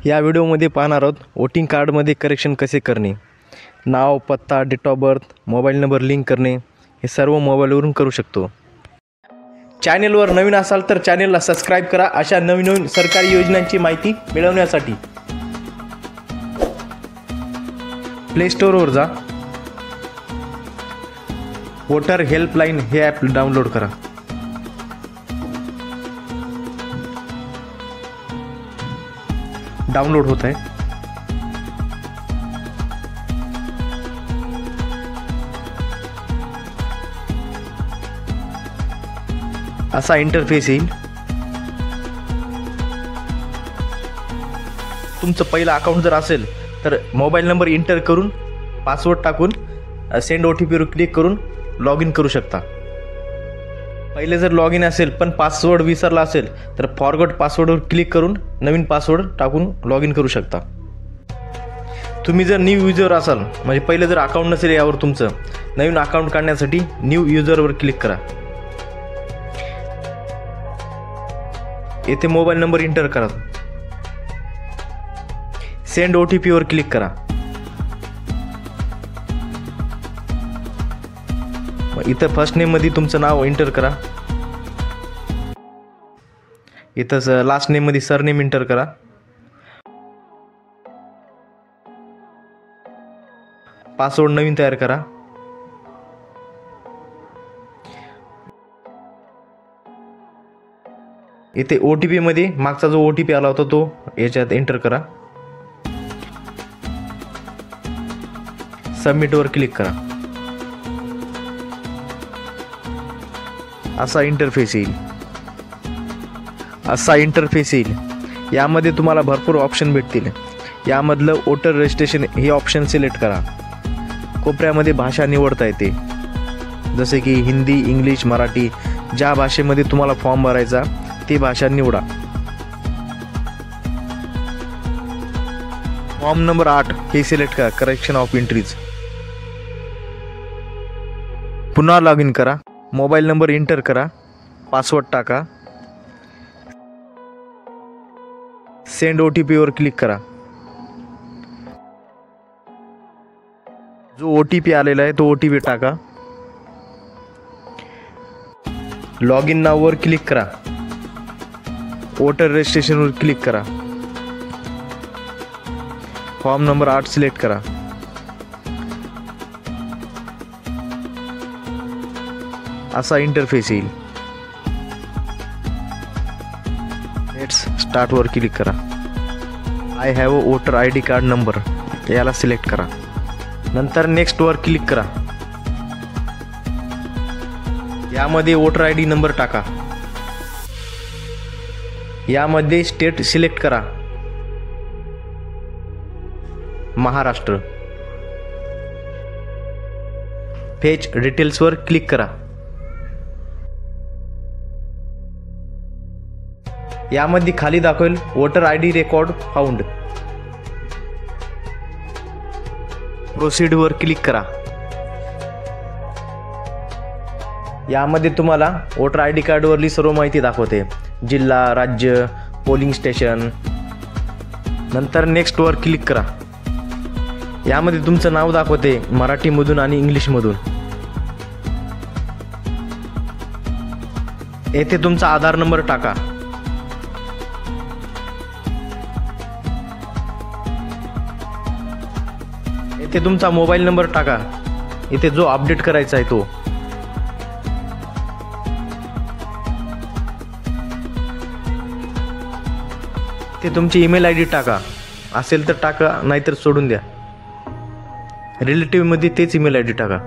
या व्हिडिओमध्ये पाहणार आहोत वोटिंग कार्डमध्ये करेक्शन कसे करणे. नाव, पत्ता, date of birth, mobile number link करणे हे सर्व मोबाईलवरून करू शकतो. चॅनेलवर नवीन असाल तर चॅनेलला सबस्क्राईब करा अशा नवीन सरकारी योजनांची माहिती मिळवण्यासाठी. प्ले स्टोअरवर जा. वोटर हेल्पलाईन हे ॲप डाउनलोड करा. डाउनलोड होत आहे. असा इंटरफेस येईल. तुमचं पहिलं अकाउंट जर असेल तर मोबाईल नंबर एंटर करून पासवर्ड टाकून सेंड OTPवर क्लिक करून लॉग इन करू शकता. पहिले जर लॉग इन असेल पण पासवर्ड विसरला असेल तर फॉरगॉट पासवर्डवर क्लिक करून नवीन पासवर्ड टाकून लॉग इन करू शकता. तुम्ही जर न्यू युजर असाल म्हणजे पहिले जर अकाउंट नसेल यावर तुमचं, नवीन अकाउंट काढण्यासाठी न्यू युजरवर क्लिक करा. येथे मोबाईल नंबर एंटर करा. सेंड OTPवर क्लिक करा. इथं फर्स्ट नेममध्ये तुमचं नाव एंटर करा. इथंच लास्ट नेममध्ये सरनेम एंटर करा. पासवर्ड नवीन तयार करा. इथे OTP मध्ये मागचा जो OTP आला होता तो याच्यात एंटर करा. सबमिटवर क्लिक करा. असा इंटरफेस येईल. यामध्ये तुम्हाला भरपूर ऑप्शन भेटतील. यामधलं वोटर रजिस्ट्रेशन हे ऑप्शन सिलेक्ट करा. कोपऱ्यामध्ये भाषा निवडता येते, जसे की हिंदी, इंग्लिश, मराठी. ज्या भाषेमध्ये तुम्हाला फॉर्म भरायचा ती भाषा निवडा. फॉर्म नंबर 8 हे सिलेक्ट करा, करेक्शन ऑफ एंट्रीज. पुन्हा लॉग इन करा. मोबाईल नंबर एंटर करा. पासवर्ड टाका. सेंड OTPवर क्लिक करा. जो OTP आलेला आहे तो OTP टाका. लॉग इन नाववर क्लिक करा. वोटर रजिस्ट्रेशनवर क्लिक करा. फॉर्म नंबर 8 सिलेक्ट करा. असा इंटरफेस येईल. लेट्स स्टार्टवर क्लिक करा. I have a voter ID card number याला सिलेक्ट करा. नंतर नेक्स्टवर क्लिक करा. यामध्ये वोटर ID नंबर टाका. यामध्ये स्टेट सिलेक्ट करा. महाराष्ट्र. फेच डिटेल्सवर क्लिक करा. यामध्ये खाली दाखवेल वोटर ID रेकॉर्ड फाउंड. प्रोसीडवर क्लिक करा. यामध्ये तुम्हाला वोटर ID कार्डवरली सर्व माहिती दाखवते, जिल्हा, राज्य, पोलिंग स्टेशन. नंतर नेक्स्टवर क्लिक करा. यामध्ये तुमचं नाव दाखवते मराठीमधून आणि इंग्लिशमधून. येथे तुमचा आधार नंबर टाका. येथे तुमचा मोबाईल नंबर टाका. इथे जो अपडेट करायचा आहे तो. ते तुमची ईमेल ID टाका. असेल तर टाका, नाहीतर सोडून द्या. रिलेटिव्हमध्ये तेच ईमेल ID टाका.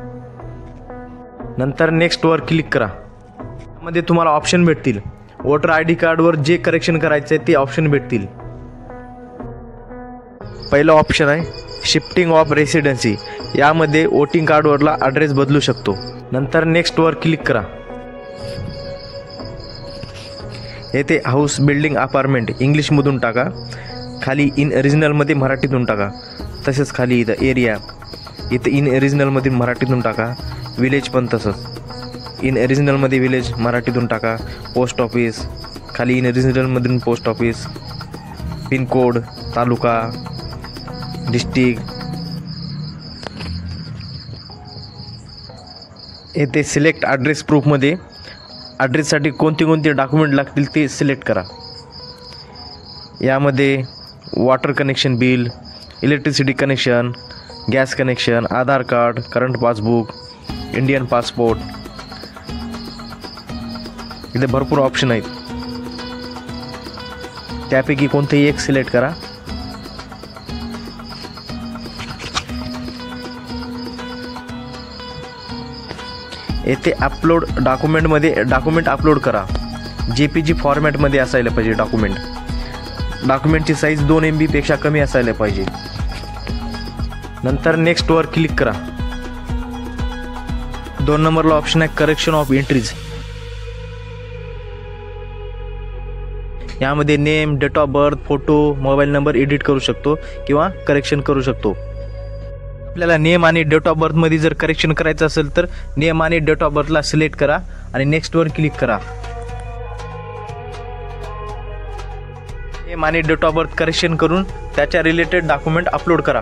नंतर नेक्स्टवर क्लिक करा. यामध्ये तुम्हाला ऑप्शन भेटतील. वोटर ID कार्डवर जे करेक्शन करायचं आहे ते ऑप्शन भेटतील. पहिला ऑप्शन आहे शिफ्टिंग ऑफ रेसिडेन्सी. यामध्ये वोटिंग कार्डवरला ॲड्रेस बदलू शकतो. नंतर नेक्स्टवर क्लिक करा. येथे हाऊस, बिल्डिंग, अपार्टमेंट इंग्लिशमधून टाका. खाली इन ओरिजिनलमध्ये मराठीतून टाका. तसेच खाली इथं एरिया, इथं इन ओरिजिनलमध्ये मराठीतून टाका. विलेज पण तसंच इन ओरिजिनलमध्ये विलेज मराठीतून टाका. पोस्ट ऑफिस खाली इन ओरिजिनलमधून post office. Pincode, taluka, district. येथे सिलेक्ट ॲड्रेस प्रूफमध्ये ॲड्रेससाठी कोणते डॉक्युमेंट लागतील ते सिलेक्ट करा. यामध्ये water connection bill, electricity connection, gas connection, Aadhaar card, current passbook, Indian passport, इथे भरपूर ऑप्शन आहेत. त्यापैकी कोणतेही एक सिलेक्ट करा. येथे अपलोड डॉक्युमेंटमध्ये डॉक्युमेंट अपलोड करा. JPG फॉर्मॅटमध्ये असायला पाहिजे डॉक्युमेंटची साईज 2 MB पेक्षा कमी असायला पाहिजे. नंतर नेक्स्टवर क्लिक करा. 2 नंबरला ऑप्शन आहे करेक्शन ऑफ एंट्रीज. यामध्ये name, date of birth, photo, mobile number edit करू शकतो किंवा करेक्शन करू शकतो. आपल्याला नेम आणि डेट ऑफ बर्थमध्ये जर करेक्शन करायचं असेल तर नेम आणि डेट ऑफ बर्थला सिलेक्ट करा आणि नेक्स्टवर क्लिक करा. नेम आणि डेट ऑफ बर्थ करेक्शन करून त्याच्या रिलेटेड डॉक्युमेंट अपलोड करा.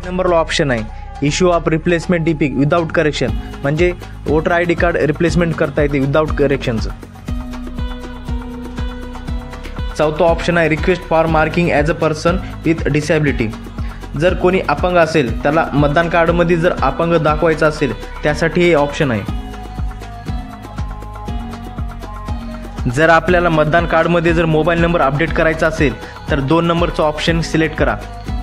नंबरला ऑप्शन आहे issue of replacement DP without correction, म्हणजे वोटर ID कार्ड रिप्लेसमेंट करता येते विदाउट करेक्शनचं. चौथा ऑप्शन आहे request for marking as a person with disability. जर कोणी अपंग असेल त्याला मतदान कार्डमध्ये जर अपंग दाखवायचं असेल त्यासाठी हे ऑप्शन आहे. जर आपल्याला मतदान कार्डमध्ये जर मोबाईल नंबर अपडेट करायचा असेल तर 2 नंबरचा ऑप्शन सिलेक्ट करा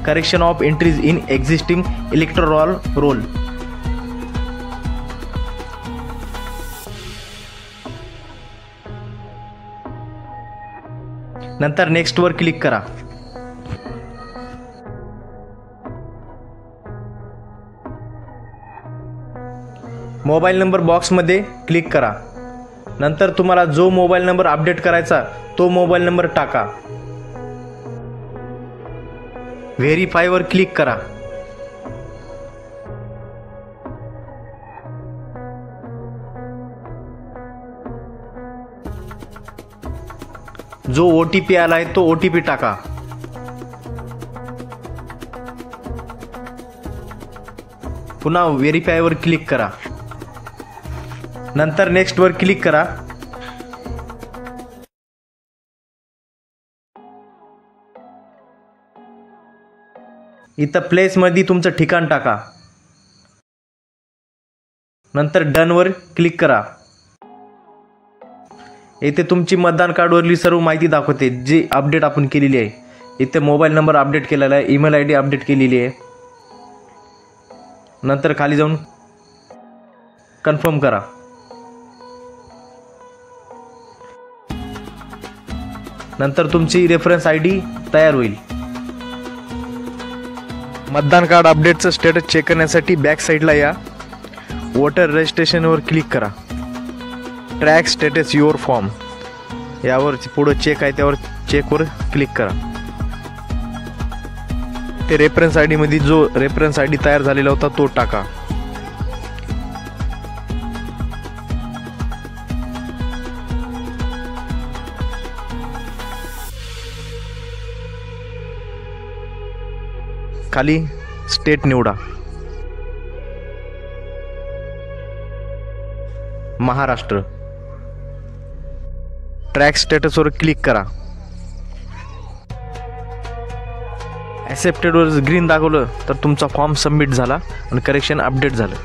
correction of entries in existing electoral roll. नंतर नेक्स्टवर क्लिक करा. मोबाईल नंबर बॉक्समध्ये क्लिक करा. नंतर तुम्हाला जो मोबाईल नंबर अपडेट करायचा तो मोबाईल नंबर टाका. व्हेरीफायवर क्लिक करा. जो OTP आला आहे तो OTP टाका. पुन्हा व्हेरीफायवर क्लिक करा. नंतर नेक्स्टवर क्लिक करा. इथं प्लेसमध्ये तुमचं ठिकाण टाका. नंतर डनवर क्लिक करा. इथे तुमची मतदान कार्डवरली सर्व माहिती दाखवते जी अपडेट आपण केलेली आहे. इथे मोबाईल नंबर अपडेट केलेला आहे, ईमेल ID अपडेट केलेली आहे. नंतर खाली जाऊन कन्फर्म करा. नंतर तुमची रेफरन्स ID तयार होईल. मतदान कार्ड अपडेटचं स्टेटस चेक करण्यासाठी बॅक साईडला या. वोटर रजिस्ट्रेशनवर क्लिक करा. ट्रॅक स्टेटस युअर फॉर्म यावर पुढं चेक आहे त्यावर चेकवर क्लिक करा. ते रेफरन्स ID मध्ये जो रेफरन्स ID तयार झालेला होता तो टाका. खाली स्टेट निवडा. महाराष्ट्र. ट्रॅक स्टेटसवर क्लिक करा. ॲक्सेप्टेडवर ग्रीन दाखवलं तर तुमचा फॉर्म सबमिट झाला आणि करेक्शन अपडेट झालं.